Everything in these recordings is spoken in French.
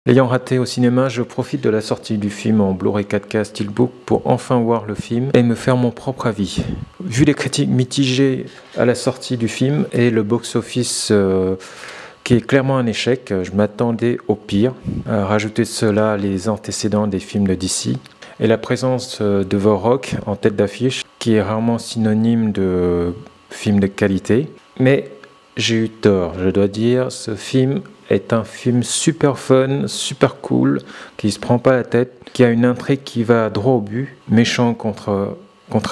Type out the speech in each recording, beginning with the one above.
L'ayant raté au cinéma, je profite de la sortie du film en Blu-ray 4K Steelbook pour enfin voir le film et me faire mon propre avis. Vu les critiques mitigées à la sortie du film et le box-office qui est clairement un échec, je m'attendais au pire. Rajouter de cela les antécédents des films de DC et la présence de The Rock en tête d'affiche, qui est rarement synonyme de film de qualité. Mais j'ai eu tort, je dois dire, ce film est un film super fun, super cool, qui se prend pas la tête, qui a une intrigue qui va droit au but, méchant contre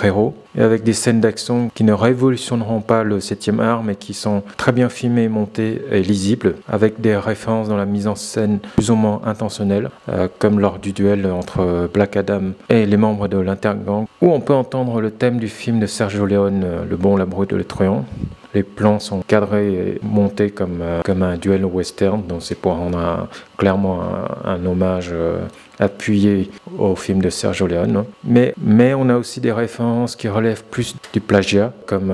héros, et avec des scènes d'action qui ne révolutionneront pas le 7e art, mais qui sont très bien filmées, montées et lisibles, avec des références dans la mise en scène plus ou moins intentionnelles, comme lors du duel entre Black Adam et les membres de l'Intergang, où on peut entendre le thème du film de Sergio Leone, Le Bon, la Brute et le Truand. Les plans sont cadrés et montés comme un duel western, donc c'est pour rendre clairement un hommage appuyé au film de Sergio Leone. Mais on a aussi des références qui relèvent plus du plagiat, comme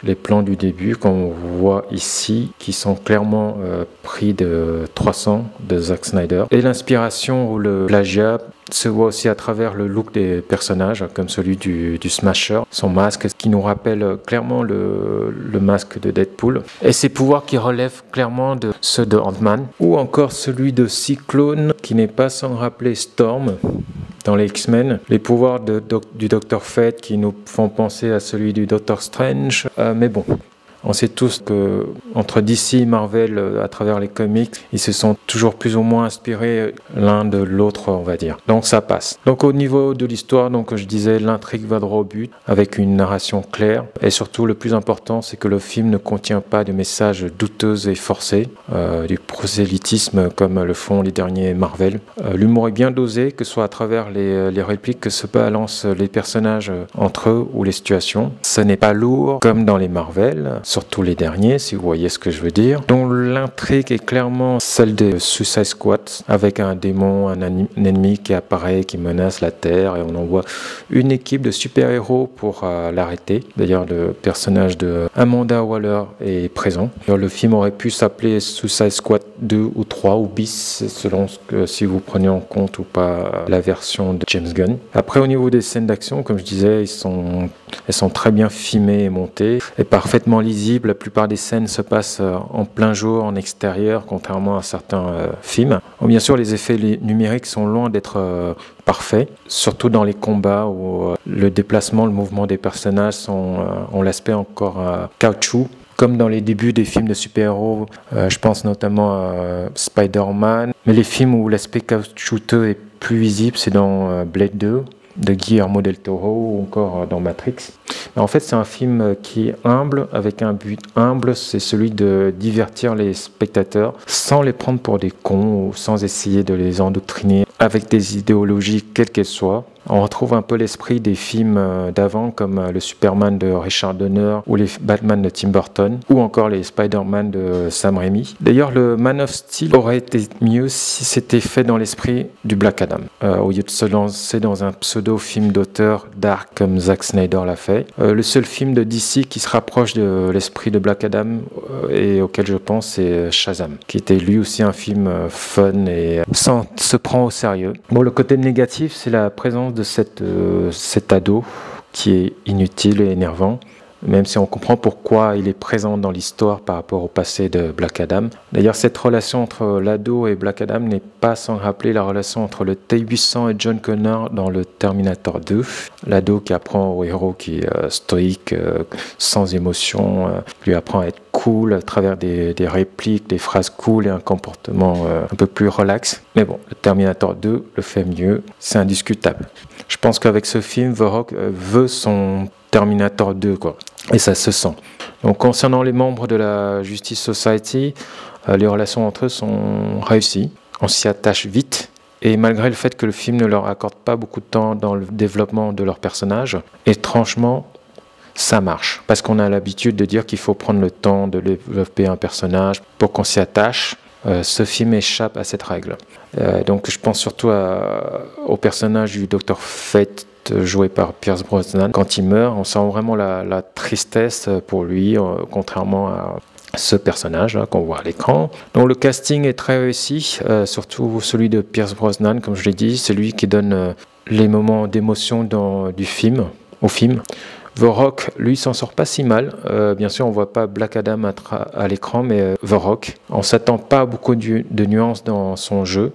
les plans du début qu'on voit ici, qui sont clairement pris de 300 de Zack Snyder. Et l'inspiration ou le plagiat se voit aussi à travers le look des personnages, comme celui du Smasher, son masque qui nous rappelle clairement le masque de Deadpool, et ses pouvoirs qui relèvent clairement de ceux de Ant-Man, ou encore celui de Cyclone qui n'est pas sans rappeler Storm dans les X-Men, les pouvoirs du Dr. Fate qui nous font penser à celui du Doctor Strange, mais bon. On sait tous que entre DC et Marvel, à travers les comics, ils se sont toujours plus ou moins inspirés l'un de l'autre, on va dire. Donc ça passe. Donc au niveau de l'histoire, donc je disais, l'intrigue va droit au but, avec une narration claire. Et surtout, le plus important, c'est que le film ne contient pas de messages douteux et forcés, du prosélytisme comme le font les derniers Marvel. L'humour est bien dosé, que ce soit à travers les répliques que se balancent les personnages entre eux ou les situations. Ce n'est pas lourd comme dans les Marvel, surtout les derniers, si vous voyez ce que je veux dire, dont l'intrigue est clairement celle des Suicide Squad, avec un démon, un ennemi qui apparaît, qui menace la Terre, et on envoie une équipe de super-héros pour l'arrêter. D'ailleurs, le personnage de Amanda Waller est présent. Alors, le film aurait pu s'appeler Suicide Squad 2 ou 3 ou bis, selon si vous prenez en compte ou pas la version de James Gunn. Après, au niveau des scènes d'action, comme je disais, elles sont très bien filmées et montées, et parfaitement lisibles. La plupart des scènes se passent en plein jour, en extérieur, contrairement à certains films. Bon, bien sûr, les effets numériques sont loin d'être parfaits, surtout dans les combats où le déplacement, le mouvement des personnages ont l'aspect encore caoutchouc. Comme dans les débuts des films de super-héros, je pense notamment à Spider-Man. Mais les films où l'aspect caoutchouteux est plus visible, c'est dans Blade 2 de Guillermo del Toro ou encore dans Matrix. Mais en fait, c'est un film qui est humble, avec un but humble, c'est celui de divertir les spectateurs sans les prendre pour des cons ou sans essayer de les endoctriner avec des idéologies quelles qu'elles soient. On retrouve un peu l'esprit des films d'avant, comme le Superman de Richard Donner ou les Batman de Tim Burton, ou encore les Spider-Man de Sam Raimi. D'ailleurs, le Man of Steel aurait été mieux si c'était fait dans l'esprit du Black Adam, au lieu de se lancer dans un pseudo-film d'auteur dark comme Zack Snyder l'a fait. Le seul film de DC qui se rapproche de l'esprit de Black Adam et auquel je pense, c'est Shazam, qui était lui aussi un film fun et sans se prendre au sérieux. Bon, le côté négatif, c'est la présence de cet ado qui est inutile et énervant, même si on comprend pourquoi il est présent dans l'histoire par rapport au passé de Black Adam. D'ailleurs, cette relation entre l'ado et Black Adam n'est pas sans rappeler la relation entre le T-800 et John Connor dans le Terminator 2. L'ado qui apprend au héros qui est stoïque, sans émotion, lui apprend à être cool à travers des répliques, des phrases cool et un comportement un peu plus relax. Mais bon, le Terminator 2 le fait mieux, c'est indiscutable. Je pense qu'avec ce film, The Rock veut son Terminator 2, quoi. Et ça se sent. Donc, concernant les membres de la Justice Society, les relations entre eux sont réussies. On s'y attache vite. Et malgré le fait que le film ne leur accorde pas beaucoup de temps dans le développement de leurs personnages, étrangement, ça marche. Parce qu'on a l'habitude de dire qu'il faut prendre le temps de développer un personnage pour qu'on s'y attache. Ce film échappe à cette règle. Donc je pense surtout au personnage du Dr. Fate joué par Pierce Brosnan. Quand il meurt, on sent vraiment la tristesse pour lui, contrairement ce personnage qu'on voit à l'écran. Donc le casting est très réussi, surtout celui de Pierce Brosnan, comme je l'ai dit, c'est lui qui donne les moments d'émotion au film. The Rock, lui, s'en sort pas si mal. Bien sûr, on voit pas Black Adam à l'écran, mais The Rock, on s'attend pas à beaucoup de nuances dans son jeu.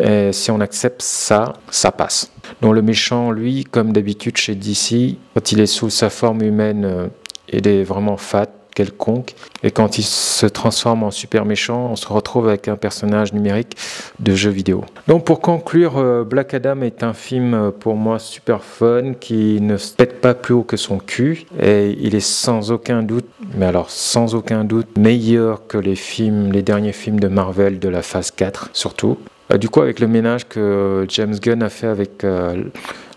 Et si on accepte ça, ça passe. Donc le méchant, lui, comme d'habitude chez DC, quand il est sous sa forme humaine, il est vraiment fat, quelconque. Et quand il se transforme en super méchant, on se retrouve avec un personnage numérique de jeu vidéo. Donc pour conclure, Black Adam est un film pour moi super fun qui ne se pète pas plus haut que son cul. Et il est sans aucun doute, mais alors sans aucun doute, meilleur que les derniers films de Marvel de la phase 4 surtout. Du coup, avec le ménage que James Gunn a fait avec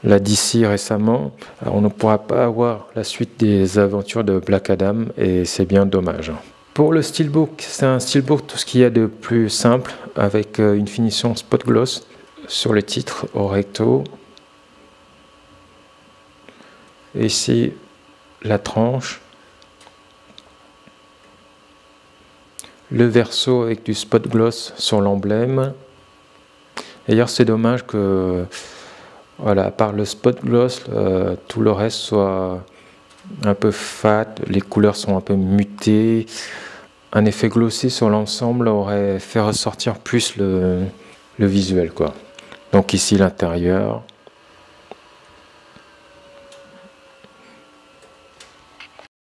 la DC récemment, on ne pourra pas avoir la suite des aventures de Black Adam et c'est bien dommage. Pour le steelbook, c'est un steelbook tout ce qu'il y a de plus simple avec une finition spot gloss sur les titres au recto. Et ici, la tranche. Le verso avec du spot gloss sur l'emblème. D'ailleurs, c'est dommage que, voilà, à part le spot gloss, tout le reste soit un peu fat, les couleurs sont un peu mutées. Un effet glossy sur l'ensemble aurait fait ressortir plus le visuel, quoi. Donc ici l'intérieur.